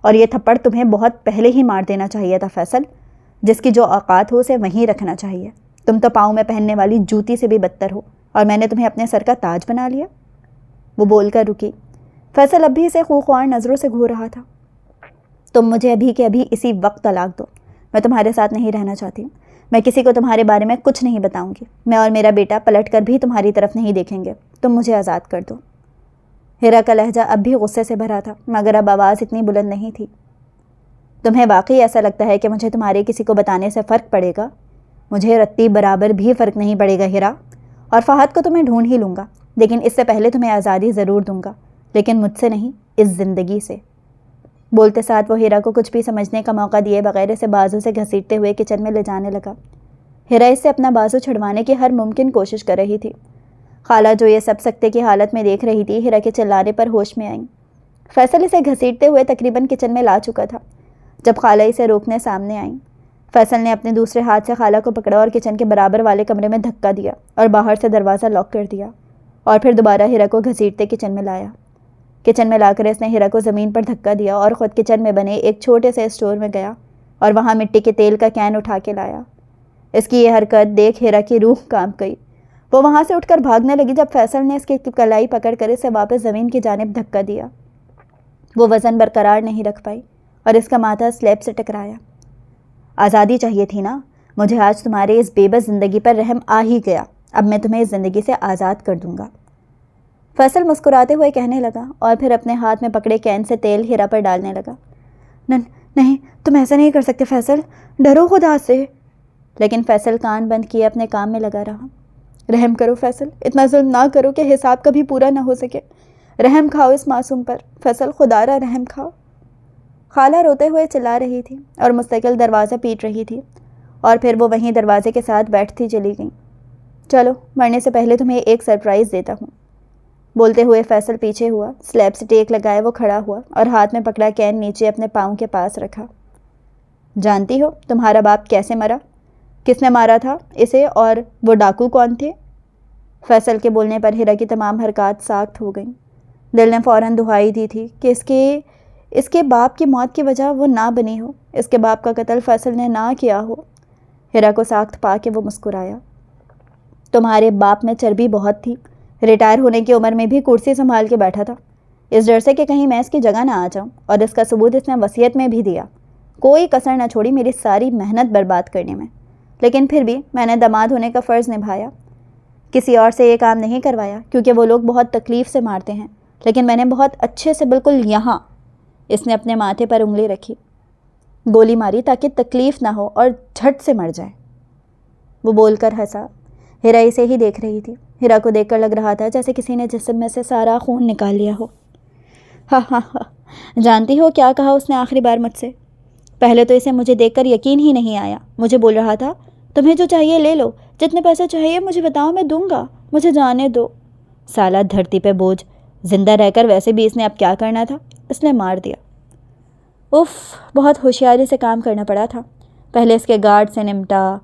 اور یہ تھپڑ تمہیں بہت پہلے ہی مار دینا چاہیے تھا فیصل۔ جس کی جو اوقات ہو اسے وہیں رکھنا چاہیے۔ تم تو پاؤں میں پہننے والی جوتی سے بھی بدتر ہو، اور میں نے تمہیں اپنے سر کا تاج بنا لیا۔ وہ بول کر رکی۔ فیصل اب بھی اسے خوخوار نظروں سے گھور رہا تھا۔ تم مجھے ابھی کے ابھی اسی وقت طلاق دو، میں تمہارے ساتھ نہیں رہنا چاہتی ہوں۔ میں کسی کو تمہارے بارے میں کچھ نہیں بتاؤں گی۔ میں اور میرا بیٹا پلٹ کر بھی تمہاری طرف نہیں دیکھیں گے۔ تم مجھے آزاد کر دو۔ ہیرا کا لہجہ اب بھی غصے سے بھرا تھا، مگر اب آواز اتنی بلند نہیں تھی۔ تمہیں واقعی ایسا لگتا ہے کہ مجھے تمہارے کسی کو بتانے سے فرق پڑے گا؟ مجھے رتی برابر بھی فرق نہیں پڑے گا ہیرا، اور فہد کو تمہیں ڈھونڈ ہی لوں گا، لیکن اس سے پہلے تمہیں آزادی ضرور دوں گا، لیکن مجھ سے نہیں، اس زندگی سے۔ بولتے ساتھ وہ ہیرا کو کچھ بھی سمجھنے کا موقع دیے بغیر اسے بازو سے گھسیٹتے ہوئے کچن میں لے جانے لگا۔ ہیرا اس سے اپنا بازو چھڑوانے کی ہر ممکن کوشش کر رہی تھی۔ خالہ جو یہ سب سکتے کی حالت میں دیکھ رہی تھی، ہیرا کے چلانے پر ہوش میں آئیں۔ فیصل اسے گھسیٹتے ہوئے تقریباً کچن میں لا چکا تھا جب خالہ اسے روکنے سامنے آئیں۔ فیصل نے اپنے دوسرے ہاتھ سے خالہ کو پکڑا اور کچن کے برابر والے کمرے میں دھکا دیا اور باہر سے دروازہ لاک کر دیا، اور پھر دوبارہ ہیرا کو گھسیٹتے کچن میں لایا۔ کچن میں لا کر اس نے ہیرا کو زمین پر دھکا دیا اور خود کچن میں بنے ایک چھوٹے سے اسٹور میں گیا اور وہاں مٹی کے تیل کا کین اٹھا کے لایا۔ اس کی یہ حرکت دیکھ ہیرا کی روح کانپ گئی۔ وہ وہاں سے اٹھ کر بھاگنے لگی جب فیصل نے اس کی کلائی پکڑ کر اسے واپس زمین کی جانب دھکا دیا۔ وہ وزن برقرار نہیں رکھ پائی اور اس کا ماتھا سلیب سے ٹکرایا۔ آزادی چاہیے تھی نا؟ مجھے آج تمہارے اس بے بس زندگی پر رحم آ ہی گیا۔ اب میں تمہیں اس زندگی سے آزاد کر دوں گا، فیصل مسکراتے ہوئے کہنے لگا، اور پھر اپنے ہاتھ میں پکڑے کین سے تیل ہیرا پر ڈالنے لگا۔ نہیں، تم ایسا نہیں کر سکتے فیصل، ڈرو خدا سے۔ لیکن فیصل کان بند کیے اپنے کام میں لگا رہا۔ رحم کرو فیصل، اتنا ظلم نہ کرو کہ حساب کبھی پورا نہ ہو سکے۔ رحم کھاؤ اس معصوم پر، فیصل خدا را رحم کھاؤ۔ خالہ روتے ہوئے چلا رہی تھی اور مستقل دروازہ پیٹ رہی تھی، اور پھر وہ وہیں دروازے کے ساتھ بیٹھتی چلی گئیں۔ چلو، مرنے سے پہلے تمہیں ایک سرپرائز دیتا ہوں۔ بولتے ہوئے فیصل پیچھے ہوا، سلیب سے ٹیک لگائے وہ کھڑا ہوا اور ہاتھ میں پکڑا کین نیچے اپنے پاؤں کے پاس رکھا۔ جانتی ہو تمہارا باپ کیسے مرا؟ کس نے مارا تھا اسے، اور وہ ڈاکو کون تھے؟ فیصل کے بولنے پر ہیرا کی تمام حرکات ساخت ہو گئیں۔ دل نے فوراً دہائی دی تھی کہ اس کے باپ کی موت کی وجہ وہ نہ بنی ہو، اس کے باپ کا قتل فیصل نے نہ کیا ہو۔ ہیرا کو ساخت پا کے وہ مسکرایا۔ تمہارے باپ میں چربی بہت تھی، ریٹائر ہونے کی عمر میں بھی کرسی سنبھال کے بیٹھا تھا، اس ڈر سے کہ کہیں میں اس کی جگہ نہ آ جاؤں، اور اس کا ثبوت اس نے وصیت میں بھی دیا۔ کوئی کسر نہ چھوڑی میری ساری محنت برباد کرنے میں، لیکن پھر بھی میں نے داماد ہونے کا فرض نبھایا۔ کسی اور سے یہ کام نہیں کروایا کیونکہ وہ لوگ بہت تکلیف سے مارتے ہیں، لیکن میں نے بہت اچھے سے بالکل یہاں، اس نے اپنے ماتھے پر انگلی رکھی، گولی ماری تاکہ تکلیف نہ ہو اور جھٹ سے مر جائے۔ وہ بول کر ہنسا۔ ہیرا اسے ہی دیکھ رہی تھی۔ ہیرا کو دیکھ کر لگ رہا تھا جیسے کسی نے جسم میں سے سارا خون نکال لیا ہو۔ ہاں ہاں ہاں، جانتی ہو کیا کہا اس نے آخری بار مجھ سے؟ پہلے تو اسے مجھے دیکھ کر یقین ہی نہیں آیا۔ مجھے بول رہا تھا تمہیں جو چاہیے لے لو، جتنے پیسے چاہیے مجھے بتاؤ، میں دوں گا، مجھے جانے دو۔ سالہ دھرتی پہ بوجھ، زندہ رہ کر ویسے بھی اس نے اب کیا کرنا تھا، اس نے مار دیا۔ اف، بہت ہوشیاری سے کام کرنا پڑا تھا۔ پہلے اس کے گارڈ سے نمٹا۔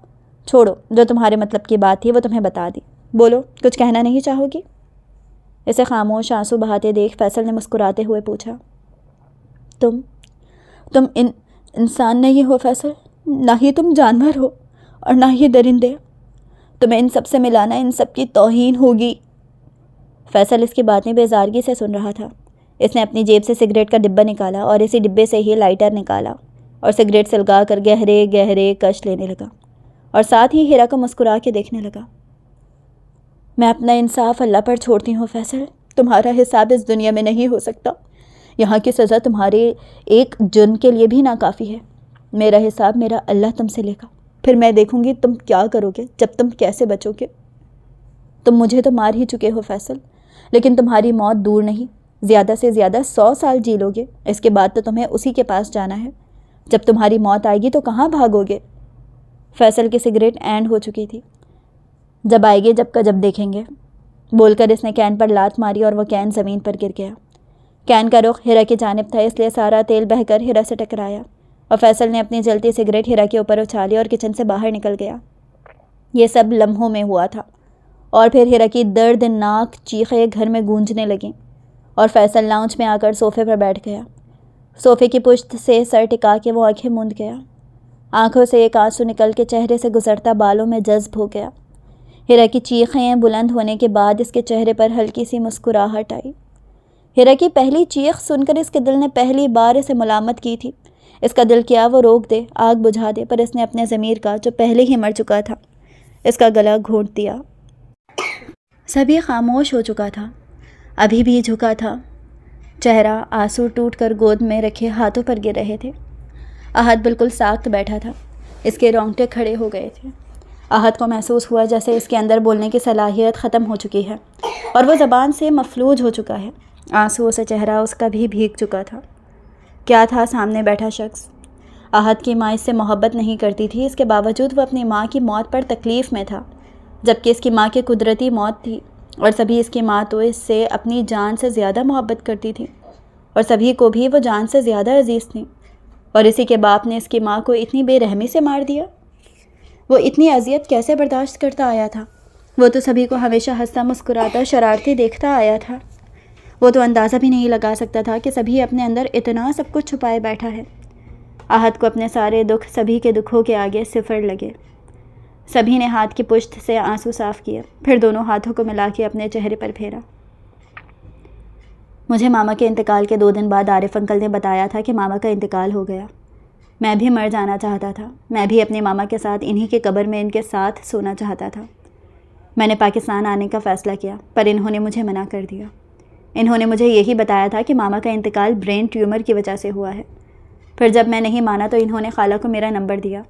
چھوڑو، جو تمہارے مطلب کی بات تھی وہ تمہیں بتا دی۔ بولو، کچھ کہنا نہیں چاہو گی؟ اسے خاموش آنسو بہاتے دیکھ فیصل نے مسکراتے ہوئے پوچھا، تم انسان نہیں ہو فیصل، نہ ہی تم جانور ہو اور نہ ہی درندے، تمہیں ان سب سے ملانا ان سب کی توہین ہوگی۔ فیصل اس کی باتیں بیزارگی سے سن رہا تھا۔ اس نے اپنی جیب سے سگریٹ کا ڈبہ نکالا اور اسی ڈبے سے ہی لائٹر نکالا اور سگریٹ سلگا کر گہرے گہرے کش لینے لگا اور ساتھ ہی ہیرا کو مسکرا کے دیکھنے لگا۔ میں اپنا انصاف اللہ پر چھوڑتی ہوں فیصل، تمہارا حساب اس دنیا میں نہیں ہو سکتا۔ یہاں کی سزا تمہارے ایک جرم کے لیے بھی ناکافی ہے۔ میرا حساب میرا اللہ تم سے لے گا، پھر میں دیکھوں گی تم کیا کرو گے، جب تم کیسے بچو گے۔ تم مجھے تو مار ہی چکے ہو فیصل، لیکن تمہاری موت دور نہیں، زیادہ سے زیادہ 100 سال جی لو گے۔ اس کے بعد تو تمہیں اسی کے پاس جانا ہے۔ جب تمہاری موت آئے گی تو کہاں بھاگو گے؟ فیصل کی سگریٹ اینڈ ہو چکی تھی۔ جب آئے گی جب کا جب دیکھیں گے، بول کر اس نے کین پر لات ماری اور وہ کین زمین پر گر گیا۔ کین کا رخ ہیرا کی جانب تھا، اس لیے سارا تیل بہہ کر ہیرا سے ٹکرایا اور فیصل نے اپنی جلتی سگریٹ ہیرا کے اوپر اچھالی اور کچن سے باہر نکل گیا۔ یہ سب لمحوں میں ہوا تھا اور پھر ہیرا کی دردناک چیخیں گھر میں گونجنے لگیں اور فیصل لاؤنج میں آ کر صوفے پر بیٹھ گیا۔ صوفے کی پشت سے سر ٹکا کے وہ آنکھیں موند گیا۔ آنکھوں سے ایک آنسو نکل کے چہرے سے گزرتا بالوں میں جذب ہو گیا۔ ہیرا کی چیخیں بلند ہونے کے بعد اس کے چہرے پر ہلکی سی مسکراہٹ آئی۔ ہیرا کی پہلی چیخ سن کر اس کے دل نے پہلی بار اسے ملامت کی تھی۔ اس کا دل کیا وہ روک دے، آگ بجھا دے، پر اس نے اپنے ضمیر کا، جو پہلے ہی مر چکا تھا، اس کا گلا گھونٹ دیا۔ سبھی خاموش ہو چکا تھا، ابھی بھی جھکا تھا چہرہ، آنسو ٹوٹ کر گود میں رکھے ہاتھوں پر گر رہے تھے۔ احد بالکل ساکت بیٹھا تھا، اس کے رونگٹے کھڑے ہو گئے تھے۔ احد کو محسوس ہوا جیسے اس کے اندر بولنے کی صلاحیت ختم ہو چکی ہے اور وہ زبان سے مفلوج ہو چکا ہے۔ آنسو سے چہرہ اس کا بھی بھیگ چکا تھا۔ کیا تھا سامنے بیٹھا شخص؟ احد کی ماں اس سے محبت نہیں کرتی تھی، اس کے باوجود وہ اپنی ماں کی موت پر تکلیف میں تھا، جبکہ اس کی ماں کی قدرتی موت تھی، اور سبھی اس کی ماں تو اس سے اپنی جان سے زیادہ محبت کرتی تھی اور سبھی کو بھی وہ جان سے زیادہ عزیز تھیں، اور اسی کے باپ نے اس کی ماں کو اتنی بے رحمی سے مار دیا۔ وہ اتنی اذیت کیسے برداشت کرتا آیا تھا؟ وہ تو سبھی کو ہمیشہ ہنستا مسکراتا شرارتی دیکھتا آیا تھا۔ وہ تو اندازہ بھی نہیں لگا سکتا تھا کہ سبھی اپنے اندر اتنا سب کچھ چھپائے بیٹھا ہے۔ احد کو اپنے سارے دکھ سبھی کے دکھوں کے آگے صفر لگے۔ سبھی نے ہاتھ کی پشت سے آنسو صاف کیے، پھر دونوں ہاتھوں کو ملا کے اپنے چہرے پر پھیرا۔ مجھے ماما کے انتقال کے 2 دن بعد عارف انکل نے بتایا تھا کہ ماما کا انتقال ہو گیا۔ میں بھی مر جانا چاہتا تھا، میں بھی اپنے ماما کے ساتھ انہی کی قبر میں ان کے ساتھ سونا چاہتا تھا۔ میں نے پاکستان آنے کا فیصلہ کیا، پر انہوں نے مجھے منع کر دیا۔ انہوں نے مجھے یہی بتایا تھا کہ ماما کا انتقال برین ٹیومر کی وجہ سے ہوا ہے۔ پھر جب میں نہیں مانا تو انہوں نے خالہ کو میرا نمبر دیا